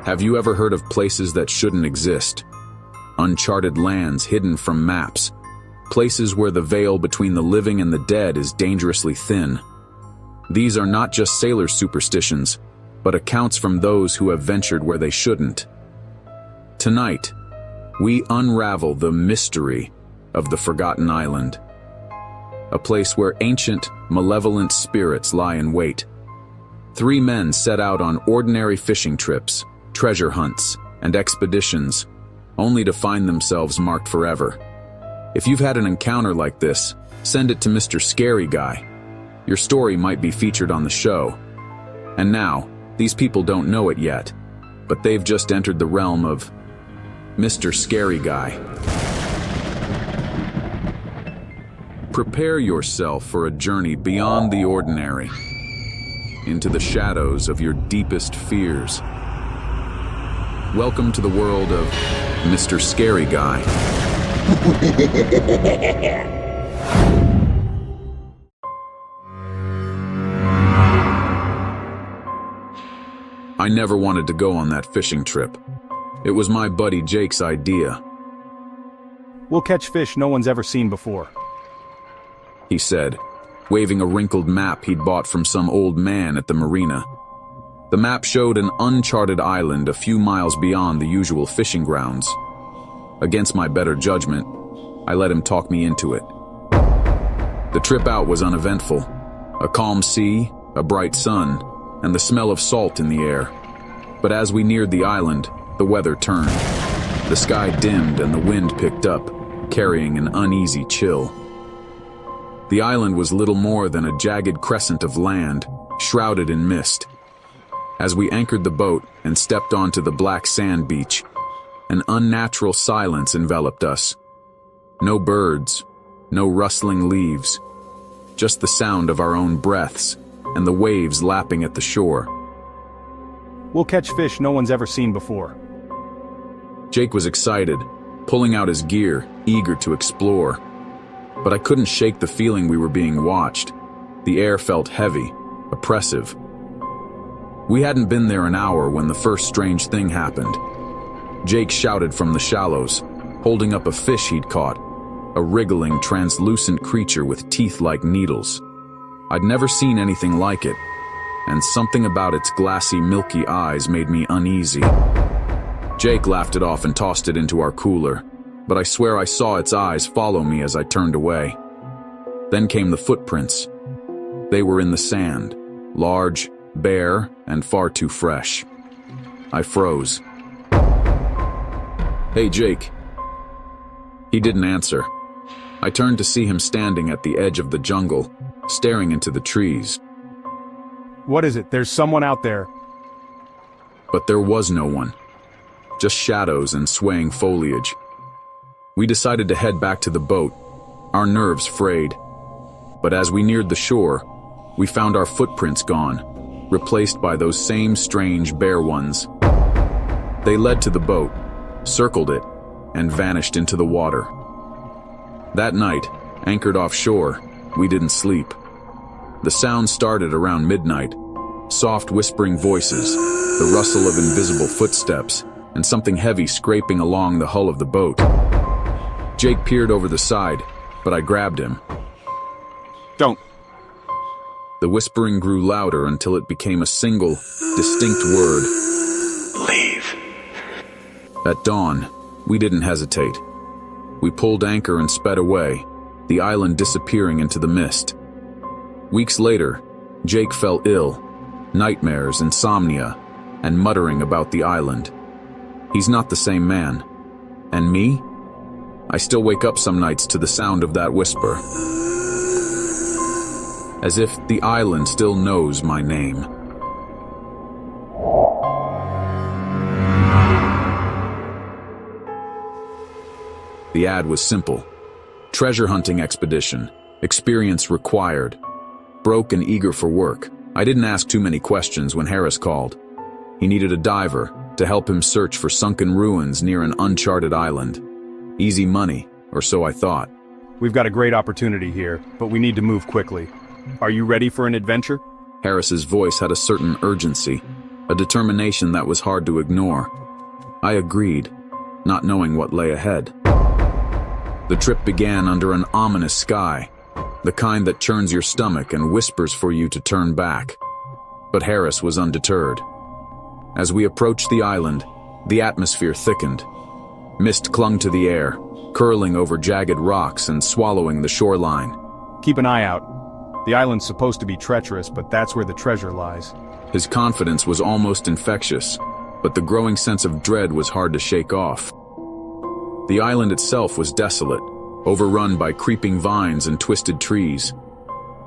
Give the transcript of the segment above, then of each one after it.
Have you ever heard of places that shouldn't exist? Uncharted lands hidden from maps. Places where the veil between the living and the dead is dangerously thin. These are not just sailors' superstitions, but accounts from those who have ventured where they shouldn't. Tonight, we unravel the mystery of the Forgotten Island, a place where ancient, malevolent spirits lie in wait. 3 men set out on ordinary fishing trips, treasure hunts, and expeditions, only to find themselves marked forever. If you've had an encounter like this, send it to Mr. Scary Guy. Your story might be featured on the show. And now, these people don't know it yet, but they've just entered the realm of Mr. Scary Guy. Prepare yourself for a journey beyond the ordinary, into the shadows of your deepest fears. Welcome to the world of Mr. Scary Guy. I never wanted to go on that fishing trip. It was my buddy Jake's idea. We'll catch fish no one's ever seen before, he said, waving a wrinkled map he'd bought from some old man at the marina. The map showed an uncharted island a few miles beyond the usual fishing grounds. Against my better judgment, I let him talk me into it. The trip out was uneventful. A calm sea, a bright sun, and the smell of salt in the air. But as we neared the island, the weather turned. The sky dimmed and the wind picked up, carrying an uneasy chill. The island was little more than a jagged crescent of land, shrouded in mist. As we anchored the boat and stepped onto the black sand beach, an unnatural silence enveloped us. No birds, no rustling leaves, just the sound of our own breaths and the waves lapping at the shore. We'll catch fish no one's ever seen before. Jake was excited, pulling out his gear, eager to explore. But I couldn't shake the feeling we were being watched. The air felt heavy, oppressive. We hadn't been there an hour when the first strange thing happened. Jake shouted from the shallows, holding up a fish he'd caught, a wriggling, translucent creature with teeth like needles. I'd never seen anything like it, and something about its glassy, milky eyes made me uneasy. Jake laughed it off and tossed it into our cooler, but I swear I saw its eyes follow me as I turned away. Then came the footprints. They were in the sand, large, bare, and far too fresh. I froze. "Hey, Jake." He didn't answer. I turned to see him standing at the edge of the jungle, staring into the trees. What is it? There's someone out there. But there was no one. Just shadows and swaying foliage. We decided to head back to the boat, our nerves frayed. But as we neared the shore, we found our footprints gone, replaced by those same strange bare ones. They led to the boat, circled it, and vanished into the water. That night, anchored offshore, we didn't sleep. The sound started around midnight, soft whispering voices, the rustle of invisible footsteps, and something heavy scraping along the hull of the boat. Jake peered over the side, but I grabbed him. Don't. The whispering grew louder until it became a single, distinct word. Leave. At dawn, we didn't hesitate. We pulled anchor and sped away, the island disappearing into the mist. Weeks later, Jake fell ill, nightmares, insomnia, and muttering about the island. He's not the same man. And me? I still wake up some nights to the sound of that whisper. As if the island still knows my name. The ad was simple. Treasure hunting expedition. Experience required. Broke and eager for work. I didn't ask too many questions when Harris called. He needed a diver to help him search for sunken ruins near an uncharted island. Easy money, or so I thought. We've got a great opportunity here, but we need to move quickly. Are you ready for an adventure? Harris's voice had a certain urgency. a determination that was hard to ignore. I agreed, not knowing what lay ahead. The trip began under an ominous sky, the kind that churns your stomach and whispers for you to turn back. But Harris was undeterred. As we approached the island, the atmosphere thickened. Mist clung to the air, curling over jagged rocks and swallowing the shoreline. Keep an eye out. The island's supposed to be treacherous, but that's where the treasure lies. His confidence was almost infectious, but the growing sense of dread was hard to shake off. The island itself was desolate, overrun by creeping vines and twisted trees.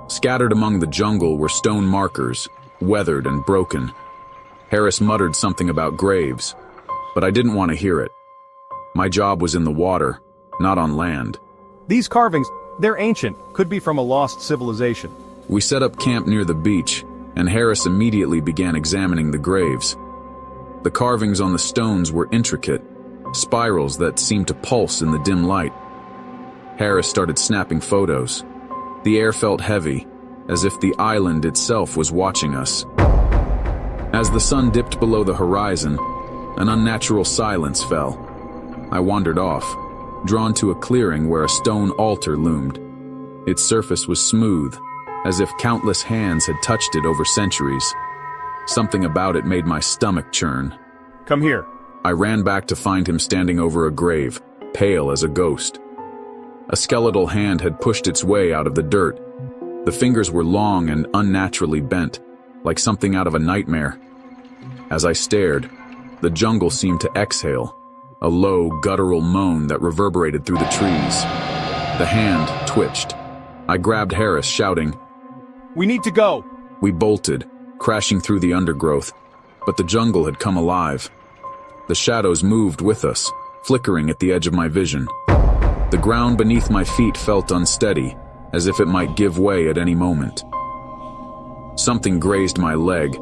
Scattered among the jungle were stone markers, weathered and broken. Harris muttered something about graves, but I didn't want to hear it. My job was in the water, not on land. These carvings, they're ancient, could be from a lost civilization. We set up camp near the beach, and Harris immediately began examining the graves. The carvings on the stones were intricate, spirals that seemed to pulse in the dim light. Harris started snapping photos. The air felt heavy, as if the island itself was watching us. As the sun dipped below the horizon, an unnatural silence fell. I wandered off, drawn to a clearing where a stone altar loomed. Its surface was smooth, as if countless hands had touched it over centuries. Something about it made my stomach churn. Come here. I ran back to find him standing over a grave, pale as a ghost. A skeletal hand had pushed its way out of the dirt. The fingers were long and unnaturally bent, like something out of a nightmare. As I stared, the jungle seemed to exhale, a low, guttural moan that reverberated through the trees. The hand twitched. I grabbed Harris, shouting, "We need to go!" We bolted, crashing through the undergrowth, but the jungle had come alive. The shadows moved with us, flickering at the edge of my vision. The ground beneath my feet felt unsteady, as if it might give way at any moment. Something grazed my leg,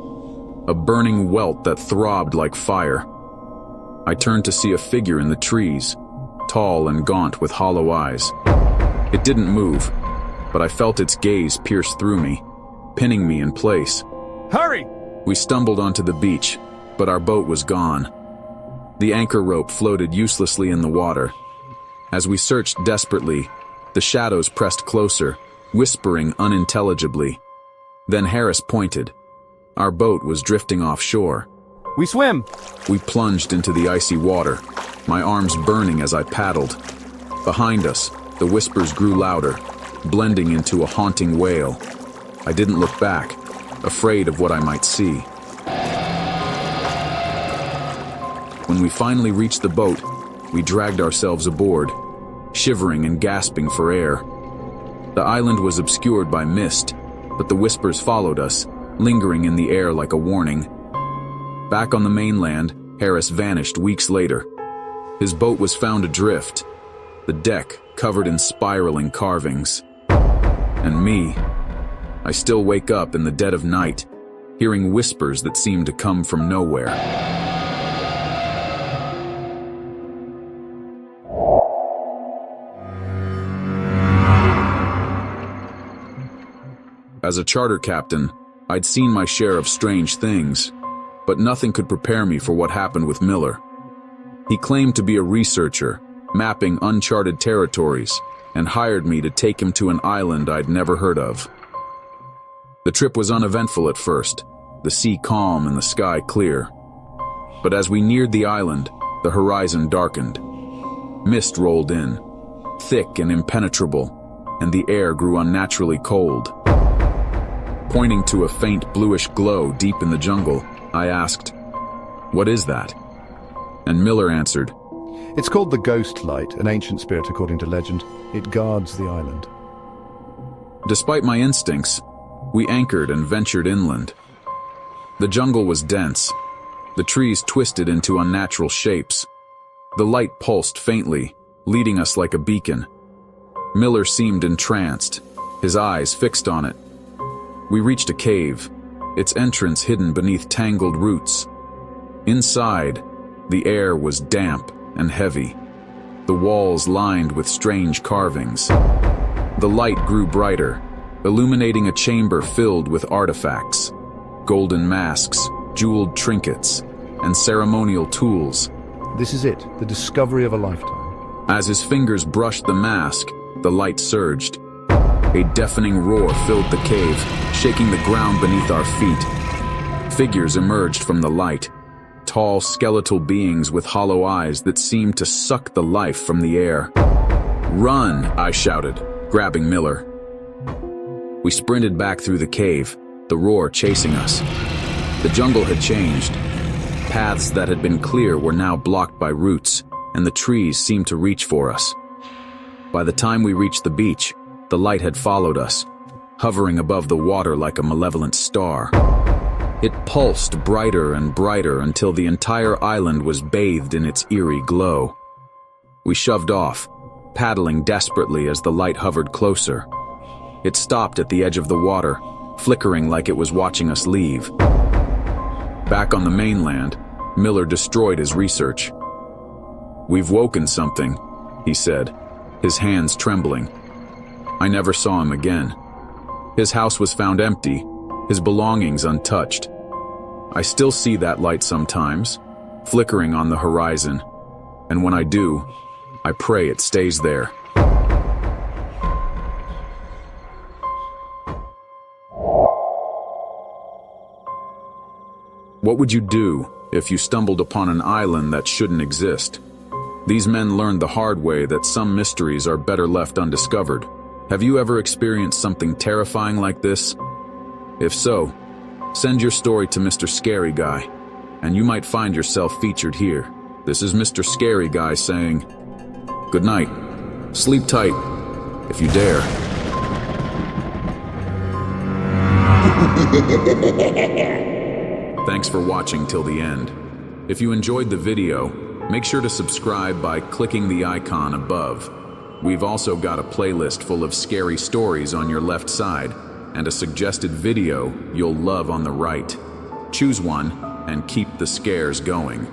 a burning welt that throbbed like fire. I turned to see a figure in the trees, tall and gaunt with hollow eyes. It didn't move, but I felt its gaze pierce through me, pinning me in place. Hurry! We stumbled onto the beach, but our boat was gone. The anchor rope floated uselessly in the water. As we searched desperately, the shadows pressed closer, whispering unintelligibly. Then Harris pointed. Our boat was drifting offshore. We swim! We plunged into the icy water, my arms burning as I paddled. Behind us, the whispers grew louder, blending into a haunting wail. I didn't look back, afraid of what I might see. When we finally reached the boat, we dragged ourselves aboard, shivering and gasping for air. The island was obscured by mist, but the whispers followed us, lingering in the air like a warning. Back on the mainland, Harris vanished weeks later. His boat was found adrift, the deck covered in spiraling carvings. And me, I still wake up in the dead of night, hearing whispers that seem to come from nowhere. As a charter captain, I'd seen my share of strange things, but nothing could prepare me for what happened with Miller. He claimed to be a researcher, mapping uncharted territories, and hired me to take him to an island I'd never heard of. The trip was uneventful at first, the sea calm and the sky clear. But as we neared the island, the horizon darkened. Mist rolled in, thick and impenetrable, and the air grew unnaturally cold. Pointing to a faint bluish glow deep in the jungle, I asked, "What is that?" And Miller answered, "It's called the Ghost Light, an ancient spirit according to legend. It guards the island." Despite my instincts, we anchored and ventured inland. The jungle was dense, the trees twisted into unnatural shapes. The light pulsed faintly, leading us like a beacon. Miller seemed entranced, his eyes fixed on it. We reached a cave, its entrance hidden beneath tangled roots. Inside, the air was damp and heavy, the walls lined with strange carvings. The light grew brighter, illuminating a chamber filled with artifacts, golden masks, jeweled trinkets, and ceremonial tools. This is it, the discovery of a lifetime. As his fingers brushed the mask, the light surged. A deafening roar filled the cave, shaking the ground beneath our feet. Figures emerged from the light, tall skeletal beings with hollow eyes that seemed to suck the life from the air. "Run!" I shouted, grabbing Miller. We sprinted back through the cave, the roar chasing us. The jungle had changed. Paths that had been clear were now blocked by roots, and the trees seemed to reach for us. By the time we reached the beach, the light had followed us, hovering above the water like a malevolent star. It pulsed brighter and brighter until the entire island was bathed in its eerie glow. We shoved off, paddling desperately as the light hovered closer. It stopped at the edge of the water, flickering like it was watching us leave. Back on the mainland, Miller destroyed his research. "We've woken something," he said, his hands trembling. I never saw him again. His house was found empty, his belongings untouched. I still see that light sometimes, flickering on the horizon, and when I do, I pray it stays there. What would you do if you stumbled upon an island that shouldn't exist? These men learned the hard way that some mysteries are better left undiscovered. Have you ever experienced something terrifying like this? If so, send your story to Mr. Scary Guy, and you might find yourself featured here. This is Mr. Scary Guy saying, good night, sleep tight, if you dare. Thanks for watching till the end. If you enjoyed the video, make sure to subscribe by clicking the icon above. We've also got a playlist full of scary stories on your left side, and a suggested video you'll love on the right. Choose one and keep the scares going.